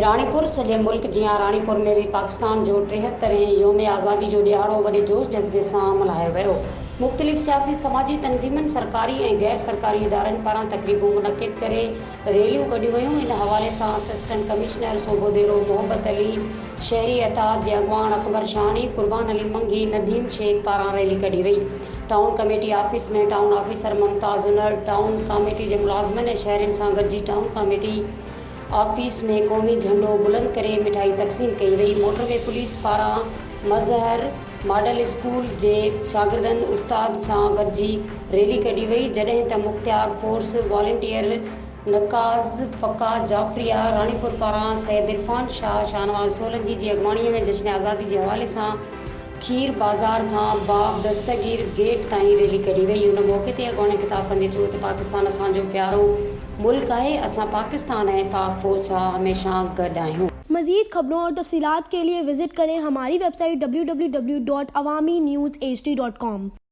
राणीपुर सॼे मुल्क जियां राणीपुर में भी पाकिस्तान जो 73हें योम आज़ादी जो ॾियाड़ो वॾे जोश जज़्बे सां मल्हायो वियो। मुख़्तलिफ़ सियासी समाजी तंज़ीमनि सरकारी ऐं गैर सरकारी इदारनि पारां तक़रीबूं मुनक़िद करे रैलियूं कढियूं वयूं। इन हवाले सां असिस्टेंट कमिश्नर सूबो देरो मोहब्बत अली, शहरी अताद जे अॻवान अकबर शानी, कुर्बान अली मंगी, नदीम शेख पारां रैली कढी वई। टाउन कमेटी ऑफिस में town officer Mumtaz Unar, town committee जे मुलाज़िमनि ऐं शहरियुनि सां गॾिजी टाउन कमेटी ऑफिस में क़ौमी झंडो बुलंद करे मिठाई तक़सीम कई वई। मोटरवे पुलिस पारां मज़हर मॉडल स्कूल जे शागिर्दनि उस्ताद सां गॾिजी रैली कढी वई, जॾहिं त मुख़्तियार फोर्स वॉलंटियर नकाज़ फ़क़ा जाफ़रिया राणीपुर पारां सैयद इरफान शाह शाहनवाज़ सोलंकी जी अॻवाणीअ में जश्न आज़ादी जे हवाले सां खीर बाज़ार खां बाब दस्तगीर गेट ताईं रैली कढी वई। उन मौक़े ते अॻवाणी ख़िताब कंदे चयो त पाकिस्तान असांजो प्यारो मुल्क है, असां पाकिस्तान ऐं पाक फ़ौज सां हमेशा गॾु आहियूं। मज़ीद खबरों और तफसीलात के लिए विजिट करें हमारी वेबसाइट www.awamiNewsHD.com।